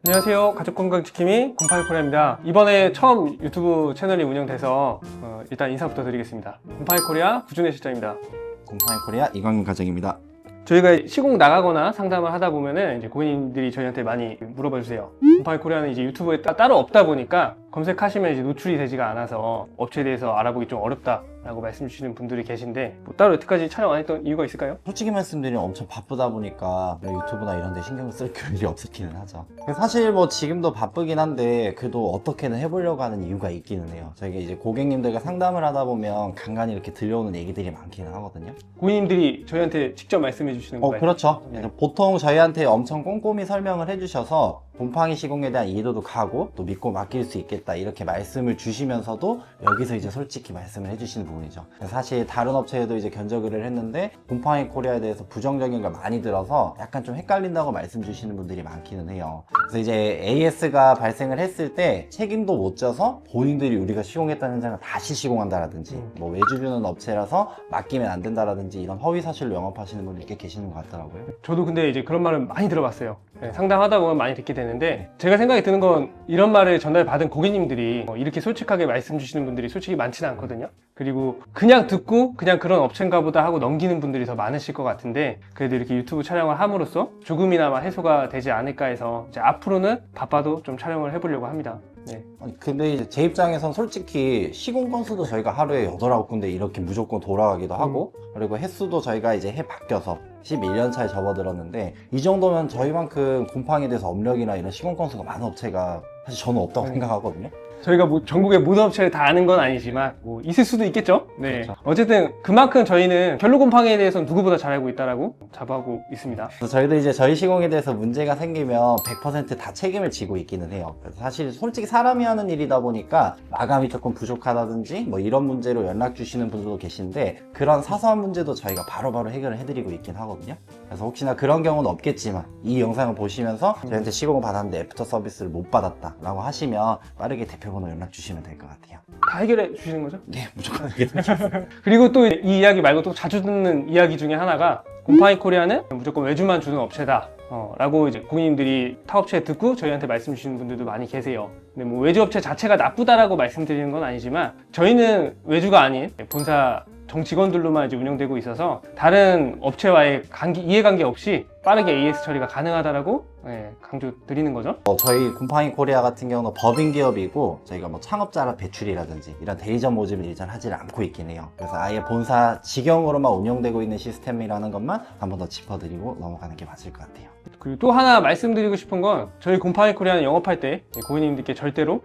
안녕하세요. 가족건강지킴이 곰팡이코리아입니다. 이번에 처음 유튜브 채널이 운영돼서 일단 인사부터 드리겠습니다. 곰팡이코리아 구준혜 실장입니다. 곰팡이코리아 이광인 과장입니다. 저희가 시공 나가거나 상담을 하다 보면은 이제 고객님들이 저희한테 많이 물어봐 주세요. 곰팡이코리아는 이제 유튜브에 따로 없다 보니까 검색하시면 이제 노출이 되지가 않아서 업체에 대해서 알아보기 좀 어렵다라고 말씀 주시는 분들이 계신데 뭐 따로 여태까지 촬영 안 했던 이유가 있을까요? 솔직히 말씀드리면 엄청 바쁘다 보니까 유튜브나 이런 데 신경을 쓸 일이 없었기는 하죠. 사실 뭐 지금도 바쁘긴 한데 그래도 어떻게든 해보려고 하는 이유가 있기는 해요. 저희가 이제 고객님들과 상담을 하다 보면 간간히 이렇게 들려오는 얘기들이 많기는 하거든요. 고객님들이 저희한테 직접 말씀해 주시는 거예요? 그렇죠. 네. 보통 저희한테 엄청 꼼꼼히 설명을 해주셔서 곰팡이 시공에 대한 이해도도 가고 또 믿고 맡길 수 있겠다 이렇게 말씀을 주시면서도 여기서 이제 솔직히 말씀을 해주시는 부분이죠. 사실 다른 업체에도 이제 견적을 했는데 곰팡이 코리아에 대해서 부정적인 걸 많이 들어서 약간 좀 헷갈린다고 말씀 주시는 분들이 많기는 해요. 그래서 이제 AS가 발생을 했을 때 책임도 못 져서 본인들이 우리가 시공했다는 현장을 다시 시공한다라든지 뭐 외주 주는 업체라서 맡기면 안 된다라든지 이런 허위 사실로 영업하시는 분들이 꽤 계시는 것 같더라고요. 저도 근데 이제 그런 말을 많이 들어봤어요. 네, 상담하다 보면 많이 듣게 되는데 제가 생각이 드는 건 이런 말을 전달받은 고객님들이 이렇게 솔직하게 말씀 주시는 분들이 솔직히 많지는 않거든요. 그리고 그냥 듣고 그냥 그런 업체인가 보다 하고 넘기는 분들이 더 많으실 것 같은데 그래도 이렇게 유튜브 촬영을 함으로써 조금이나마 해소가 되지 않을까 해서 이제 앞으로는 바빠도 좀 촬영을 해보려고 합니다. 네. 근데 이제 제 입장에선 솔직히 시공 건수도 저희가 하루에 8, 9군데 이렇게 무조건 돌아가기도 하고 그리고 횟수도 저희가 이제 해 바뀌어서 11년 차에 접어들었는데 이 정도면 저희만큼 곰팡이에 대해서 업력이나 이런 시공 건수가 많은 업체가 사실 저는 없다고 생각하거든요. 저희가 뭐 전국의 모든 업체를 다 아는 건 아니지만 뭐 있을 수도 있겠죠. 네. 그렇죠. 어쨌든 그만큼 저희는 결로 곰팡이에 대해서는 누구보다 잘 알고 있다라고 자부하고 있습니다. 그래서 저희도 이제 저희 시공에 대해서 문제가 생기면 100% 다 책임을 지고 있기는 해요. 그래서 사실 솔직히 사람이 하는 일이다 보니까 마감이 조금 부족하다든지 뭐 이런 문제로 연락 주시는 분들도 계신데 그런 사소한 문제도 저희가 바로바로 해결을 해드리고 있긴 하거든요. 그래서 혹시나 그런 경우는 없겠지만 이 영상을 보시면서 저희한테 시공을 받았는데 애프터 서비스를 못 받았다 라고 하시면 빠르게 대표번호 연락 주시면 될 것 같아요. 다 해결해 주시는 거죠? 네, 무조건 해결해 주세요. 그리고 또 이 이야기 말고 또 자주 듣는 이야기 중에 하나가 곰팡이 코리아는 무조건 외주만 주는 업체다 라고 이제 고객님들이 타 업체에 듣고 저희한테 말씀 주시는 분들도 많이 계세요. 근데 뭐 외주 업체 자체가 나쁘다라고 말씀드리는 건 아니지만 저희는 외주가 아닌 본사 정직원들로만 이제 운영되고 있어서 다른 업체와의 이해관계 없이 빠르게 AS 처리가 가능하다라고 강조 드리는 거죠. 저희 곰팡이 코리아 같은 경우는 법인 기업이고 저희가 뭐 창업자 배출이라든지 이런 대리점 모집을 일전 하지를 않고 있긴 해요. 그래서 아예 본사 직영으로만 운영되고 있는 시스템이라는 것만 한 번 더 짚어드리고 넘어가는 게 맞을 것 같아요. 그리고 또 하나 말씀드리고 싶은 건 저희 곰팡이 코리아는 영업할 때 고객님들께 절대로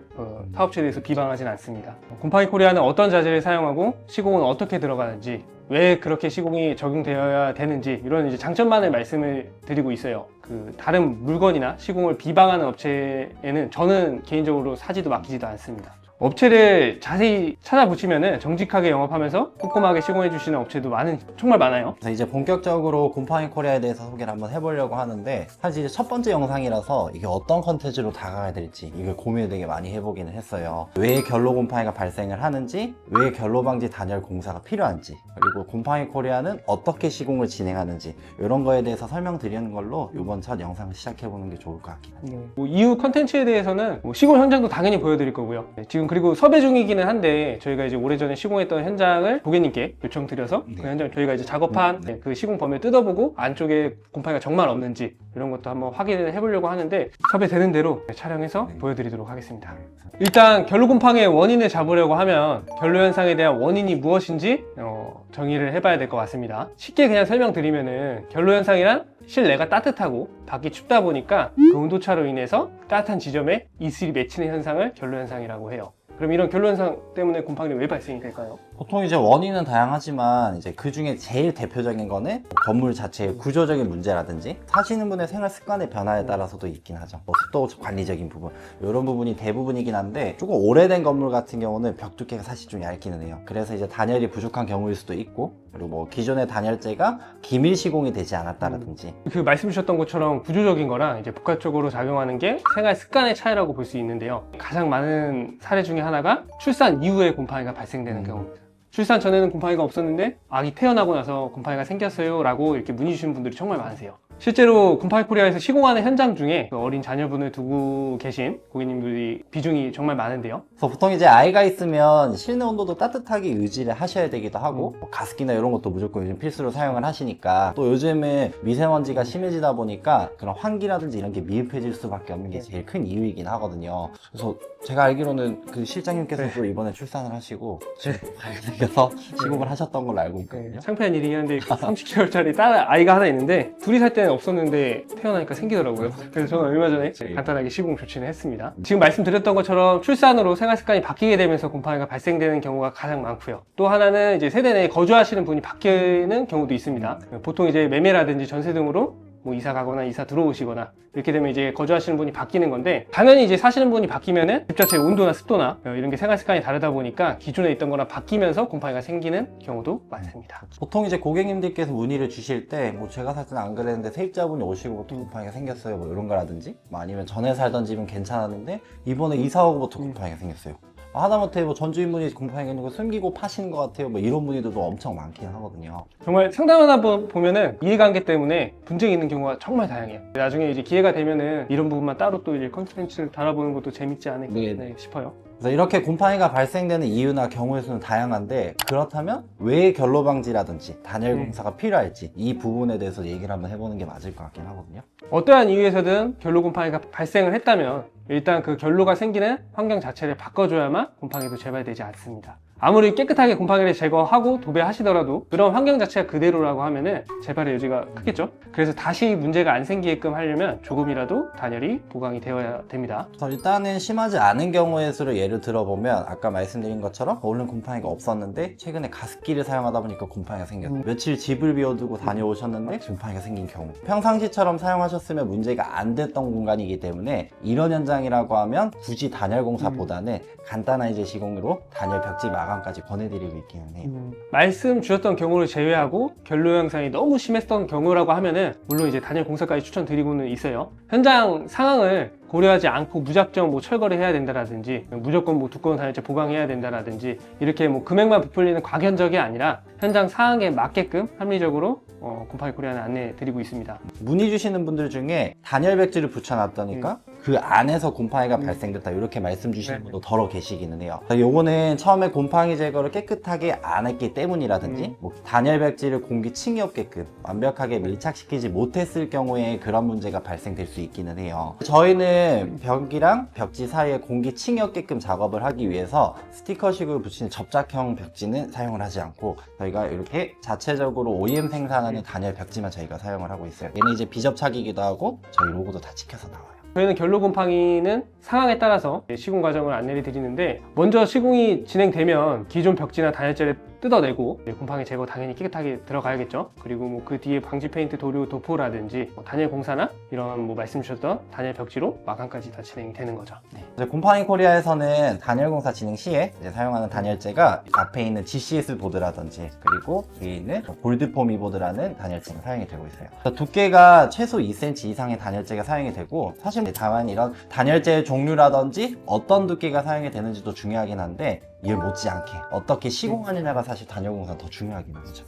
사업체에 대해서 비방하진 않습니다. 곰팡이 코리아는 어떤 자재를 사용하고 시공은 어떻게 들어가는지 왜 그렇게 시공이 적용되어야 되는지 이런 이제 장점만을 말씀을 드리고 있어요. 그 다른 물건이나 시공을 비방하는 업체에는 저는 개인적으로 사지도 맡기지도 않습니다. 업체를 자세히 찾아보시면은 정직하게 영업하면서 꼼꼼하게 시공해 주시는 업체도 정말 많아요. 그래서 이제 본격적으로 곰팡이 코리아에 대해서 소개를 한번 해보려고 하는데 사실 이제 첫 번째 영상이라서 이게 어떤 컨텐츠로 다가가야 될지 이걸 고민을 되게 많이 해보기는 했어요. 왜 결로 곰팡이가 발생을 하는지, 왜 결로 방지 단열 공사가 필요한지, 그리고 곰팡이 코리아는 어떻게 시공을 진행하는지 이런 거에 대해서 설명드리는 걸로 이번 첫 영상을 시작해보는 게 좋을 것 같긴 합니다. 뭐 이후 컨텐츠에 대해서는 뭐 시공 현장도 당연히 보여드릴 거고요. 지금 그리고 섭외 중이기는 한데 저희가 이제 오래전에 시공했던 현장을 고객님께 요청드려서 그 현장 저희가 이제 작업한 그 시공 범위를 뜯어보고 안쪽에 곰팡이가 정말 없는지 이런 것도 한번 확인을 해보려고 하는데 섭외되는 대로 촬영해서 보여드리도록 하겠습니다. 일단 결로 곰팡이의 원인을 잡으려고 하면 결로 현상에 대한 원인이 무엇인지 정의를 해봐야 될 것 같습니다. 쉽게 그냥 설명드리면은 결로 현상이란 실내가 따뜻하고 밖이 춥다 보니까 그 온도차로 인해서 따뜻한 지점에 이슬이 맺히는 현상을 결로 현상이라고 해요. 그럼 이런 결로 현상 때문에 곰팡이는 왜 발생이 될까요? 보통 이제 원인은 다양하지만 이제 그 중에 제일 대표적인 거는 건물 자체의 구조적인 문제라든지 사시는 분의 생활 습관의 변화에 따라서도 있긴 하죠. 뭐 습도 관리적인 부분 이런 부분이 대부분이긴 한데 조금 오래된 건물 같은 경우는 벽 두께가 사실 좀 얇기는 해요. 그래서 이제 단열이 부족한 경우일 수도 있고 그리고 뭐 기존의 단열재가 기밀 시공이 되지 않았다라든지 그 말씀 주셨던 것처럼 구조적인 거랑 이제 복합적으로 작용하는 게 생활 습관의 차이라고 볼 수 있는데요. 가장 많은 사례 중에 하나가 출산 이후에 곰팡이가 발생되는 경우입니다. 출산 전에는 곰팡이가 없었는데 아기 태어나고 나서 곰팡이가 생겼어요 라고 이렇게 문의 주시는 분들이 정말 많으세요. 실제로 곰팡이 코리아에서 시공하는 현장 중에 그 어린 자녀분을 두고 계신 고객님들이 비중이 정말 많은데요. 그래서 보통 이제 아이가 있으면 실내 온도도 따뜻하게 유지를 하셔야 되기도 하고 뭐 가습기나 이런 것도 무조건 요즘 필수로 사용을 하시니까 또 요즘에 미세먼지가 심해지다 보니까 그런 환기라든지 이런 게 미흡해질 수밖에 없는 게 제일 큰 이유이긴 하거든요. 그래서 제가 알기로는 그 실장님께서도 이번에 출산을 하시고 생겨서 시공을 하셨던 걸로 알고 있거든요. 창피한 일이긴 한데 30개월짜리 딸 아이가 하나 있는데 둘이 살 때는 없었는데 태어나니까 생기더라고요. 그래서 저는 얼마 전에 간단하게 시공 조치를 했습니다. 지금 말씀드렸던 것처럼 출산으로 생활 습관이 바뀌게 되면서 곰팡이가 발생되는 경우가 가장 많고요. 또 하나는 이제 세대 내에 거주하시는 분이 바뀌는 경우도 있습니다. 보통 이제 매매라든지 전세 등으로 뭐 이사 가거나 이사 들어오시거나 이렇게 되면 이제 거주하시는 분이 바뀌는 건데, 당연히 이제 사시는 분이 바뀌면은 집 자체의 온도나 습도나 이런 게 생활 습관이 다르다 보니까 기존에 있던 거랑 바뀌면서 곰팡이가 생기는 경우도 많습니다. 보통 이제 고객님들께서 문의를 주실 때 뭐 제가 살 때는 안 그랬는데 세입자분이 오시고부터 곰팡이가 생겼어요 뭐 이런 거라든지, 뭐 아니면 전에 살던 집은 괜찮았는데 이번에 이사 오고부터 곰팡이가 생겼어요. 하다못해 뭐 전주인분이 곰팡이가 있는 거 숨기고 파시는 것 같아요 뭐 이런 문의들도 엄청 많긴 하거든요. 정말 상담하다 보면은 이해관계 때문에 분쟁이 있는 경우가 정말 다양해요. 나중에 이제 기회가 되면은 이런 부분만 따로 또 이제 컨텐츠를 달아보는 것도 재밌지 않을까 싶어요. 그래서 이렇게 곰팡이가 발생되는 이유나 경우의 수는 다양한데, 그렇다면 왜 결로 방지라든지 단열 공사가 필요할지 이 부분에 대해서 얘기를 한번 해보는 게 맞을 것 같긴 하거든요. 어떠한 이유에서든 결로 곰팡이가 발생을 했다면 일단 그 결로가 생기는 환경 자체를 바꿔줘야만 곰팡이도 재발되지 않습니다. 아무리 깨끗하게 곰팡이를 제거하고 도배하시더라도 그런 환경 자체가 그대로라고 하면은 재발의 여지가 크겠죠. 그래서 다시 문제가 안 생기게끔 하려면 조금이라도 단열이 보강이 되어야 됩니다. 일단은 심하지 않은 경우의 수를 예를 들어보면 아까 말씀드린 것처럼 원래 곰팡이가 없었는데 최근에 가습기를 사용하다 보니까 곰팡이가 생겼어요. 며칠 집을 비워두고 다녀오셨는데 곰팡이가 생긴 경우, 평상시처럼 사용하셨으면 문제가 안 됐던 공간이기 때문에 이런 현장이라고 하면 굳이 단열 공사보다는 간단한 이제 시공으로 단열 벽지 마감까지 권해드리고 있기는 해요. 말씀 주셨던 경우를 제외하고 결로 현상이 너무 심했던 경우라고 하면은 물론 이제 단열 공사까지 추천드리고는 있어요. 현장 상황을 고려하지 않고 무작정 뭐 철거를 해야 된다라든지 무조건 뭐 두꺼운 단열재 보강해야 된다라든지 이렇게 뭐 금액만 부풀리는 과견적이 아니라 현장 상황에 맞게끔 합리적으로 곰팡이 코리아는 안내 드리고 있습니다. 문의 주시는 분들 중에 단열 백지를 붙여놨다니까 그 안에서 곰팡이가 발생됐다 이렇게 말씀 주시는 분도 더러 계시기는 해요. 요거는 처음에 곰팡이 제거를 깨끗하게 안 했기 때문이라든지 뭐 단열 백지를 공기 층이 없게끔 완벽하게 밀착시키지 못했을 경우에 그런 문제가 발생될 수 있기는 해요. 저희는 벽이랑 벽지 사이에 공기 층이 없게끔 작업을 하기 위해서 스티커식으로 붙이는 접착형 벽지는 사용을 하지 않고 저희가 이렇게 자체적으로 OEM 생산하는 단열 벽지만 저희가 사용을 하고 있어요. 얘는 이제 비접착이기도 하고 저희 로고도 다 찍혀서 나와요. 저희는 결로 곰팡이는 상황에 따라서 시공 과정을 안내를 드리는데, 먼저 시공이 진행되면 기존 벽지나 단열재를 뜯어내고 곰팡이 제거 당연히 깨끗하게 들어가야겠죠. 그리고 뭐 그 뒤에 방지 페인트 도료 도포라든지 단열 공사나 이런 뭐 말씀 주셨던 단열 벽지로 마감까지 다 진행이 되는 거죠. 이제 곰팡이 코리아에서는 단열 공사 진행 시에 이제 사용하는 단열재가 앞에 있는 GCS 보드라든지 그리고 뒤에 있는 골드포미 보드라는 단열재가 사용이 되고 있어요. 두께가 최소 2cm 이상의 단열재가 사용이 되고, 사실 다만 이런 단열재의 종류라든지 어떤 두께가 사용이 되는지도 중요하긴 한데 이에 못지않게 어떻게 시공하느냐가 사실 단열 공사는 더 중요하긴 하죠.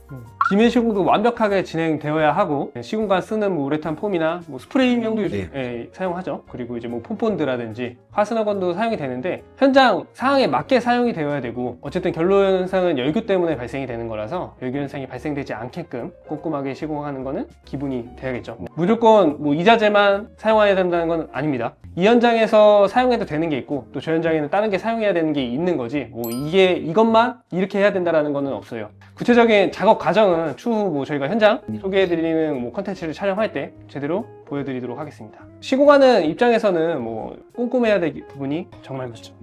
기밀 시공도 완벽하게 진행되어야 하고, 시공간 쓰는 뭐 우레탄 폼이나 뭐 스프레이형도 요즘 사용하죠. 그리고 이제 뭐 폼본드라든지 화스너건도 사용이 되는데 현장 상황에 맞게 사용이 되어야 되고, 어쨌든 결로 현상은 열교 때문에 발생이 되는 거라서 열교 현상이 발생되지 않게끔 꼼꼼하게 시공하는 거는 기본이 돼야겠죠. 무조건 뭐 이자재만 사용해야 된다는 건 아닙니다. 이 현장에서 사용해도 되는 게 있고 또 저 현장에는 다른 게 사용해야 되는 게 있는 거지, 뭐 이것만 이렇게 해야 된다라는 거는 없어요. 구체적인 작업 과정은 추후 뭐 저희가 현장 소개해드리는 뭐 컨텐츠를 촬영할 때 제대로 보여드리도록 하겠습니다. 시공하는 입장에서는 뭐 꼼꼼해야 될 부분이 정말 많죠.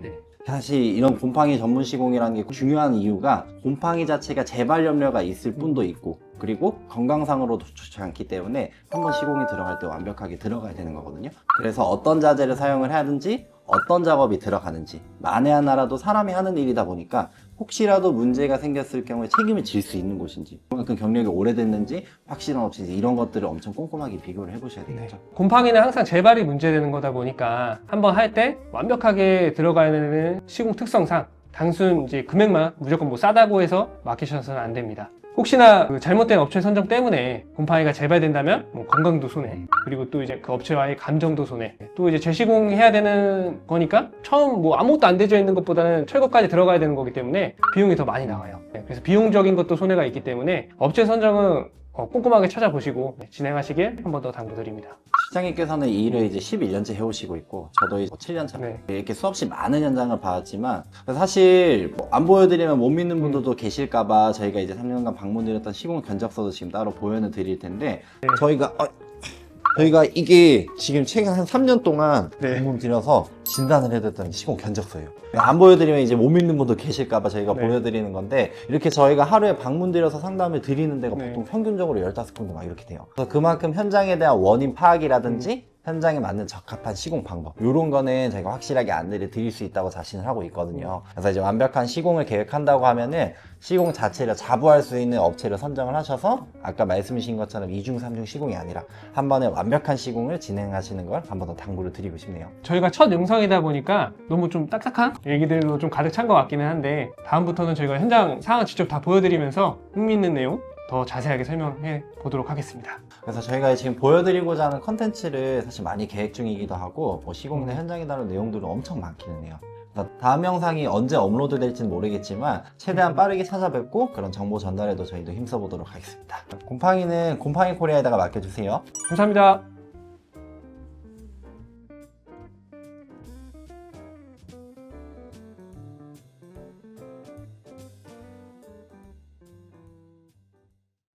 사실 이런 곰팡이 전문 시공이라는 게 중요한 이유가 곰팡이 자체가 재발 염려가 있을 뿐도 있고, 그리고 건강상으로도 좋지 않기 때문에 한번 시공이 들어갈 때 완벽하게 들어가야 되는 거거든요. 그래서 어떤 자재를 사용을 하든지 어떤 작업이 들어가는지 만에 하나라도 사람이 하는 일이다 보니까 혹시라도 문제가 생겼을 경우에 책임을 질 수 있는 곳인지, 그만큼 경력이 오래됐는지 확실한 없인지 이런 것들을 엄청 꼼꼼하게 비교를 해보셔야 되겠죠. 곰팡이는 항상 재발이 문제되는 거다 보니까 한번 할 때 완벽하게 들어가는 시공 특성상 단순 이제 금액만 무조건 뭐 싸다고 해서 맡기셔서는 안 됩니다. 혹시나 그 잘못된 업체 선정 때문에 곰팡이가 재발된다면 뭐 건강도 손해, 그리고 또 이제 그 업체와의 감정도 손해, 또 이제 재시공해야 되는 거니까 처음 뭐 아무것도 안 되어 있는 것보다는 철거까지 들어가야 되는 거기 때문에 비용이 더 많이 나와요. 그래서 비용적인 것도 손해가 있기 때문에 업체 선정은 꼼꼼하게 찾아보시고 진행하시길 한 번 더 당부드립니다. 실장님께서는 이 일을 이제 11년째 해오시고 있고 저도 이제 7년 차 네. 이렇게 수없이 많은 현장을 봐왔지만 사실 뭐안 보여드리면 못 믿는 분들도 계실까봐 저희가 이제 3년간 방문드렸던 시공 견적서도 지금 따로 보여는 드릴 텐데 네. 저희가 이게 지금 최근 한 3년 동안 네. 방문 드려서 진단을 해드렸던 시공 견적서예요. 안 보여드리면 이제 못 믿는 분도 계실까봐 저희가 네. 보여드리는 건데 이렇게 저희가 하루에 방문 드려서 상담을 드리는 데가 네. 보통 평균적으로 15군데 막 이렇게 돼요. 그래서 그만큼 현장에 대한 원인 파악이라든지 현장에 맞는 적합한 시공 방법 이런 거는 저희가 확실하게 안내를 드릴 수 있다고 자신을 하고 있거든요. 그래서 이제 완벽한 시공을 계획한다고 하면은 시공 자체를 자부할 수 있는 업체를 선정을 하셔서 아까 말씀하신 것처럼 2중 3중 시공이 아니라 한 번에 완벽한 시공을 진행하시는 걸 한 번 더 당부를 드리고 싶네요. 저희가 첫 영상이다 보니까 너무 좀 딱딱한 얘기들로 좀 가득 찬 것 같기는 한데 다음부터는 저희가 현장 상황 직접 다 보여드리면서 흥미있는 내용 더 자세하게 설명해 보도록 하겠습니다. 그래서 저희가 지금 보여드리고자 하는 컨텐츠를 사실 많이 계획 중이기도 하고 뭐 시공이나 현장에 다룬 내용들은 엄청 많기는 해요. 그래서 다음 영상이 언제 업로드 될지는 모르겠지만 최대한 빠르게 찾아뵙고 그런 정보 전달에도 저희도 힘써보도록 하겠습니다. 곰팡이는 곰팡이 코리아에다가 맡겨주세요. 감사합니다.